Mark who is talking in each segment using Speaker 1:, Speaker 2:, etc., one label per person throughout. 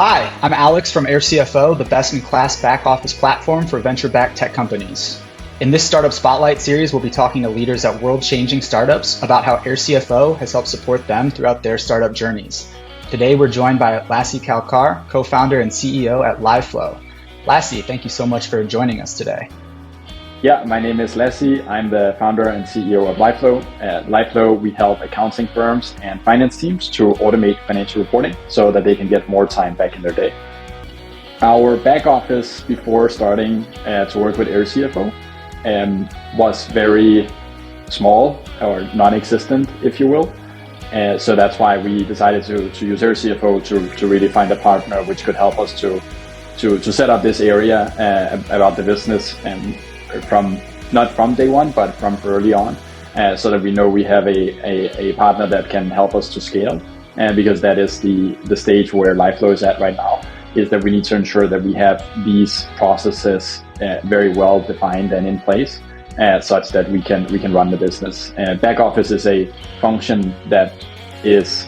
Speaker 1: Hi, I'm Alex from airCFO, the best-in-class back-office platform for venture-backed tech companies. In this Startup Spotlight series, we'll be talking to leaders at world-changing startups about how airCFO has helped support them throughout their startup journeys. Today, we're joined by Lasse Kalkar, co-founder and CEO at Liveflow. Lasse, thank you so much for joining us today.
Speaker 2: Yeah, my name is Lasse. I'm the founder and CEO of Liveflow. At Liveflow, we help accounting firms and finance teams to automate financial reporting so that they can get more time back in their day. Our back office before starting to work with airCFO was very small or non-existent, if you will. So that's why we decided to use airCFO to really find a partner which could help us to set up this area about the business and not from day one, but from early on, so that we know we have a partner that can help us to scale. And because that is the stage where Liveflow is at right now, is that we need to ensure that we have these processes very well defined and in place, such that we can run the business. Back office is a function that is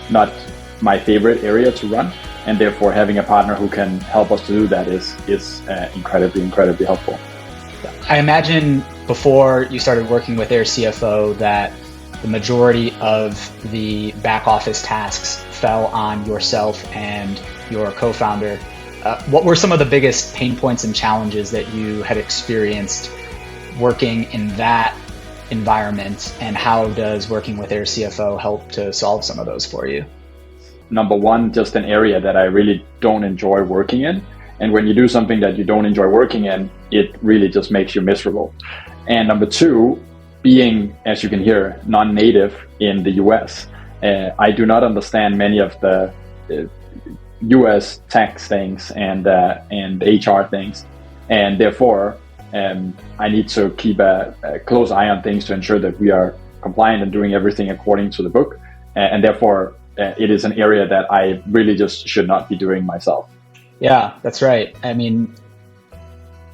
Speaker 2: not my favorite area to run, and therefore having a partner who can help us to do that is incredibly helpful.
Speaker 1: I imagine before you started working with airCFO that the majority of the back office tasks fell on yourself and your co-founder. What were some of the biggest pain points and challenges that you had experienced working in that environment, and how does working with airCFO help to solve some of those for you?
Speaker 2: Number one, just an area that I really don't enjoy working in. And when you do something that you don't enjoy working in, it really just makes you miserable. And number two, being, as you can hear, non-native in the US, I do not understand many of the US tax things and HR things. And therefore, I need to keep a close eye on things to ensure that we are compliant and doing everything according to the book. And therefore, it is an area that I really just should not be doing myself.
Speaker 1: Yeah, that's right. I mean,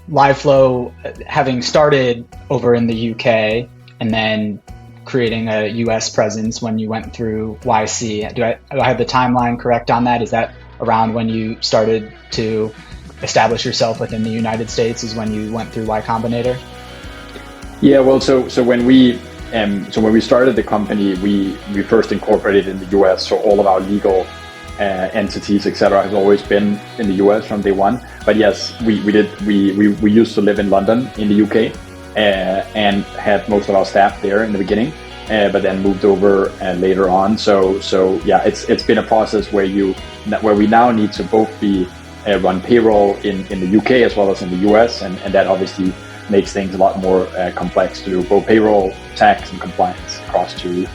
Speaker 1: Liveflow, having started over in the UK and then creating a US presence when you went through YC. Do I have the timeline correct on that? Is that around when you started to establish yourself within the United States, is when you went through Y Combinator?
Speaker 2: Yeah, well, so when we started the company, we first incorporated in the US, so all of our legal entities, etc., has always been in the US from day one. But yes, we used to live in London in the UK and had most of our staff there in the beginning, but then moved over later on. So yeah, it's been a process where we now need to both be run payroll in the UK as well as in the US, and that obviously makes things a lot more complex to do both payroll, tax, and compliance across two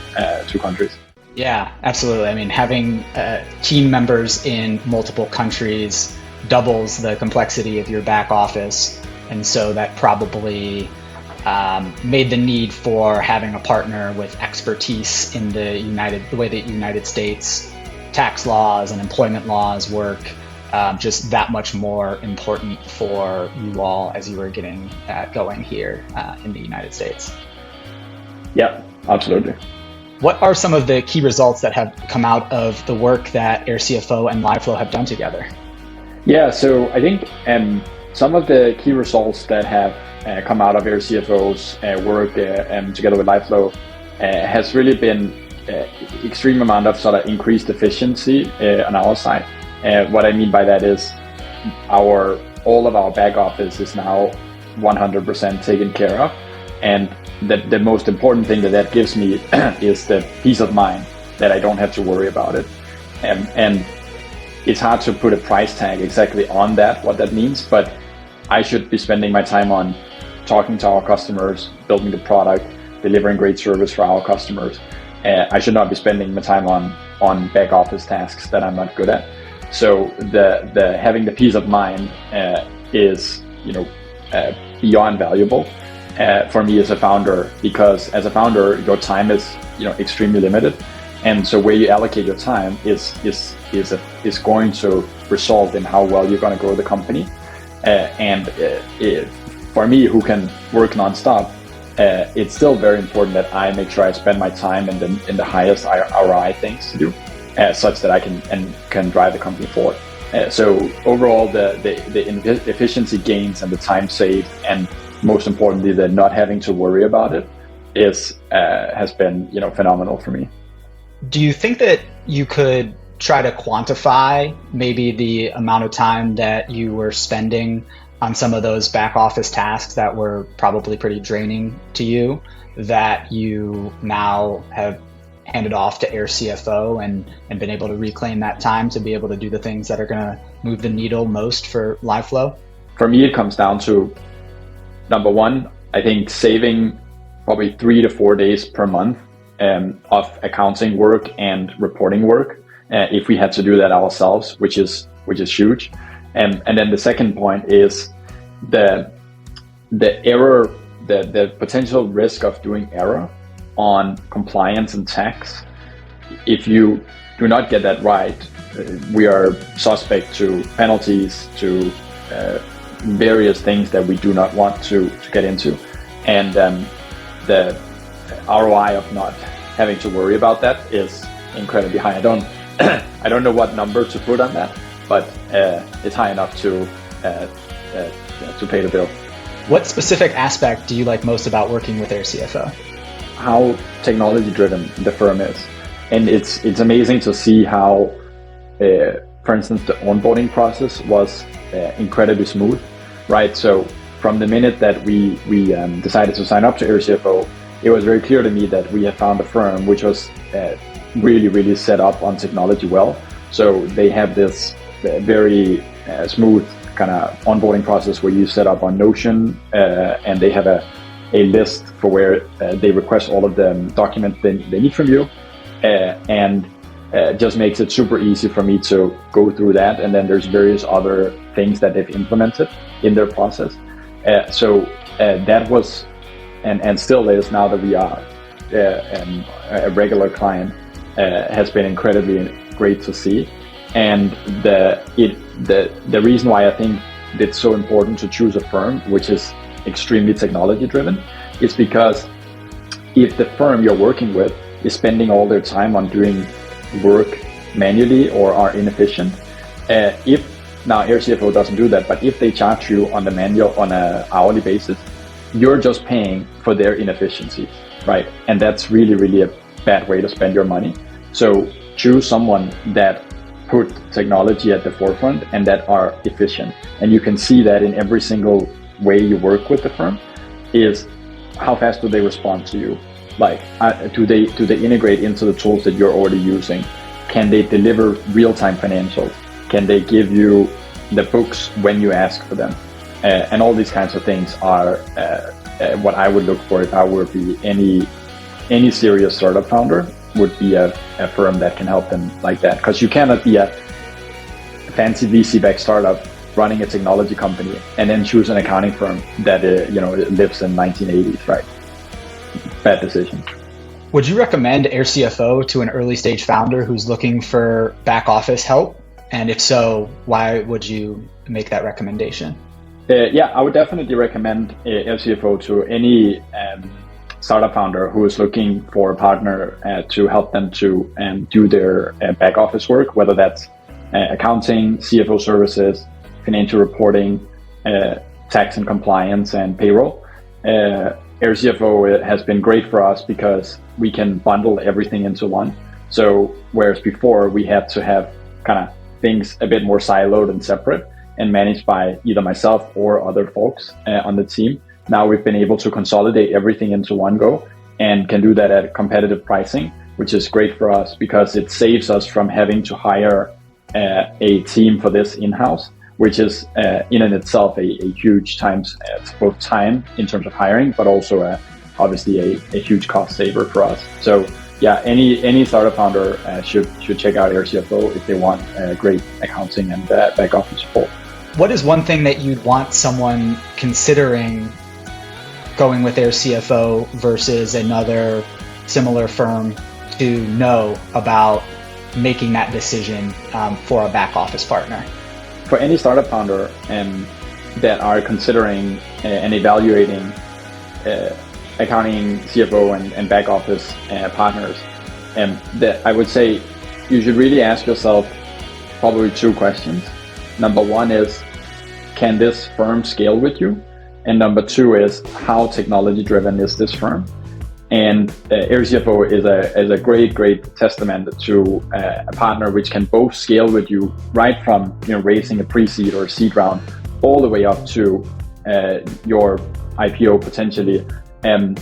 Speaker 2: countries.
Speaker 1: Yeah, absolutely. I mean, having team members in multiple countries doubles the complexity of your back office. And so that probably made the need for having a partner with expertise in the way that United States tax laws and employment laws work just that much more important for you all as you were getting going here in the United States.
Speaker 2: Yeah, absolutely.
Speaker 1: What are some of the key results that have come out of the work that airCFO and Liveflow have done together?
Speaker 2: Yeah, so I think some of the key results that have come out of airCFO's work together with Liveflow has really been extreme amount of sort of increased efficiency on our side. What I mean by that is all of our back office is now 100% taken care of, and the most important thing that gives me is the peace of mind that I don't have to worry about it. And it's hard to put a price tag exactly on that, what that means, but I should be spending my time on talking to our customers, building the product, delivering great service for our customers. I should not be spending my time on back office tasks that I'm not good at. So the having the peace of mind is beyond valuable for me as a founder, because as a founder your time is extremely limited, and so where you allocate your time is going to result in how well you're going to grow the company. For me, who can work nonstop, it's still very important that I make sure I spend my time in the highest ROI things to do, such that I can drive the company forward. So overall, the efficiency gains and the time saved, and most importantly, the not having to worry about it, has been phenomenal for me.
Speaker 1: Do you think that you could try to quantify maybe the amount of time that you were spending on some of those back office tasks that were probably pretty draining to you, that you now have handed off to airCFO and been able to reclaim that time to be able to do the things that are going to move the needle most for Liveflow?
Speaker 2: For me, it comes down to, number one, I think saving probably 3 to 4 days per month of accounting work and reporting work, if we had to do that ourselves, which is huge. And then the second point is the error, the potential risk of doing error on compliance and tax. If you do not get that right, we are suspect to penalties, to various things that we do not want to get into. And the ROI of not having to worry about that is incredibly high. I don't know what number to put on that, but it's high enough to pay the bill.
Speaker 1: What specific aspect do you like most about working with airCFO?
Speaker 2: How technology driven the firm is, and it's amazing to see how, for instance, the onboarding process was incredibly smooth, right? So from the minute that we decided to sign up to airCFO, it was very clear to me that we had found a firm which was really set up on technology well. So they have this very smooth kind of onboarding process where you set up on Notion, and they have a list for where they request all of the documents they need from you, and just makes it super easy for me to go through that. And then there's various other things that they've implemented in their process. So that was, and still is now that we are a regular client, has been incredibly great to see. And the reason why I think it's so important to choose a firm which is extremely technology driven is because if the firm you're working with is spending all their time on doing work manually or are inefficient, if now airCFO doesn't do that, but if they charge you on an hourly basis, you're just paying for their inefficiency, right? And that's really a bad way to spend your money. So choose someone that put technology at the forefront and that are efficient. And you can see that in every single way you work with the firm is how fast do they respond to you? Like, do they integrate into the tools that you're already using? Can they deliver real-time financials? Can they give you the books when you ask for them? And all these kinds of things are what I would look for if I were to be any serious startup founder, would be a firm that can help them like that. Because you cannot be a fancy VC-backed startup running a technology company and then choose an accounting firm that lives in 1980s, right? Bad decision.
Speaker 1: Would you recommend airCFO to an early stage founder who's looking for back office help? And if so, why would you make that recommendation?
Speaker 2: Yeah, I would definitely recommend airCFO to any startup founder who is looking for a partner to help them to do their back office work, whether that's accounting, CFO services, financial reporting, tax and compliance, and payroll. airCFO has been great for us because we can bundle everything into one. So whereas before we had to have kind of things a bit more siloed and separate and managed by either myself or other folks on the team, now we've been able to consolidate everything into one go and can do that at competitive pricing, which is great for us because it saves us from having to hire a team for this in-house, which is in and itself a huge both time in terms of hiring, but also obviously a huge cost saver for us. So yeah, any startup founder should check out airCFO if they want great accounting and back office support.
Speaker 1: What is one thing that you'd want someone considering going with airCFO versus another similar firm to know about making that decision for a back office partner?
Speaker 2: For any startup founder that are considering and evaluating accounting, CFO, and back office partners, that I would say you should really ask yourself probably two questions. Number one is, can this firm scale with you? And number two is, how technology driven is this firm? And airCFO is a great testament to a partner which can both scale with you right from raising a pre-seed or seed round all the way up to your IPO potentially, and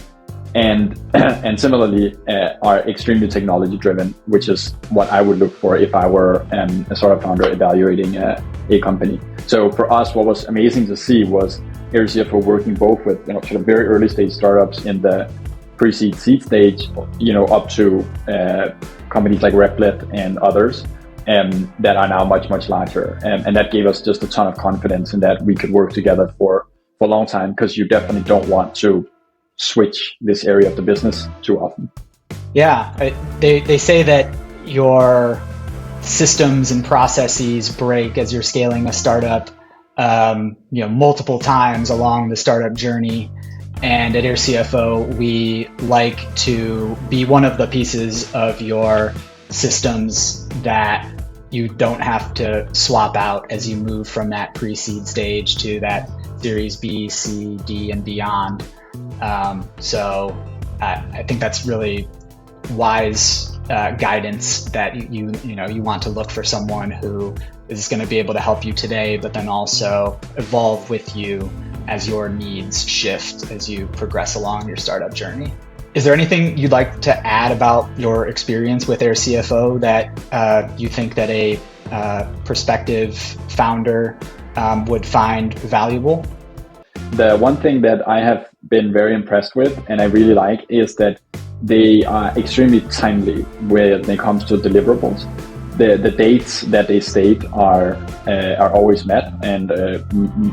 Speaker 2: similarly are extremely technology driven, which is what I would look for if I were a startup founder evaluating a company. So for us, what was amazing to see was airCFO working both with sort of very early stage startups in the pre-seed seed stage, up to companies like Replit and others that are now much larger, and that gave us just a ton of confidence in that we could work together for a long time, because you definitely don't want to switch this area of the business too often.
Speaker 1: Yeah, they say that your systems and processes break as you're scaling a startup, multiple times along the startup journey. And at airCFO, we like to be one of the pieces of your systems that you don't have to swap out as you move from that pre-seed stage to that Series B, C, D, and beyond. So I think that's really wise guidance, that you want to look for someone who is going to be able to help you today, but then also evolve with you as your needs shift as you progress along your startup journey. Is there anything you'd like to add about your experience with airCFO that you think that a prospective founder would find valuable?
Speaker 2: The one thing that I have been very impressed with, and I really like, is that they are extremely timely when it comes to deliverables. The dates that they state are always met, and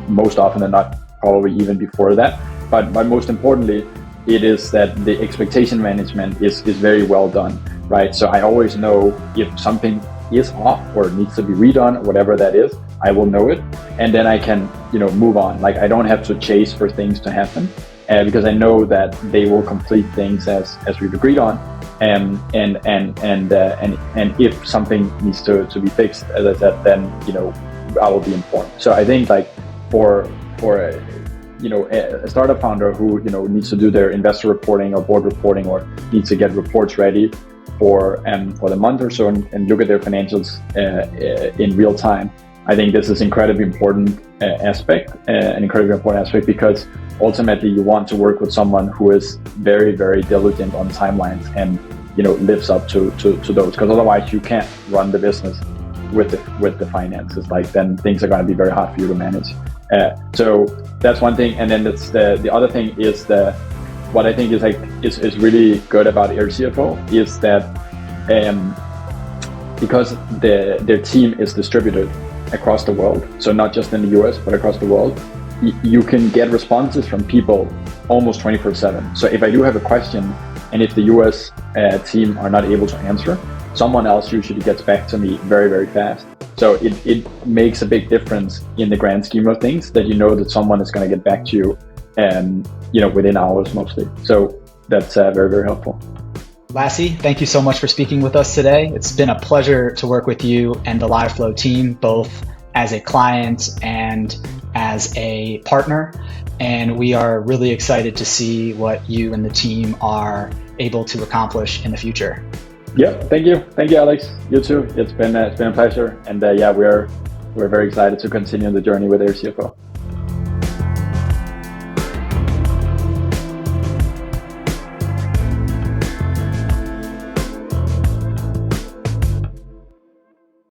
Speaker 2: most often than not, probably even before that. But most importantly, it is that the expectation management is very well done, right? So I always know if something is off or needs to be redone, whatever that is, I will know it, and then I can move on. Like, I don't have to chase for things to happen, because I know that they will complete things as we've agreed on, and if something needs to be fixed, as I said, then I will be informed. So I think, like, for a startup founder who needs to do their investor reporting or board reporting, or needs to get reports ready for the month or so and look at their financials in real time, I think this is an incredibly important aspect, because ultimately you want to work with someone who is very diligent on timelines and lives up to those, because otherwise you can't run the business with the finances. Like, then things are going to be very hard for you to manage. So that's one thing, and then that's the other thing is what I think is really good about airCFO is that because their team is distributed across the world, so not just in the US but across the world, you can get responses from people almost 24/7. So if I do have a question, and if the US team are not able to answer, someone else usually gets back to me very fast. So it makes a big difference in the grand scheme of things that that someone is going to get back to you, within hours mostly. So that's very helpful.
Speaker 1: Lasse, thank you so much for speaking with us today. It's been a pleasure to work with you and the Liveflow team, both as a client and as a partner. And we are really excited to see what you and the team are able to accomplish in the future.
Speaker 2: Yeah, thank you, Alex. You too. It's been a pleasure, and we're very excited to continue the journey with airCFO.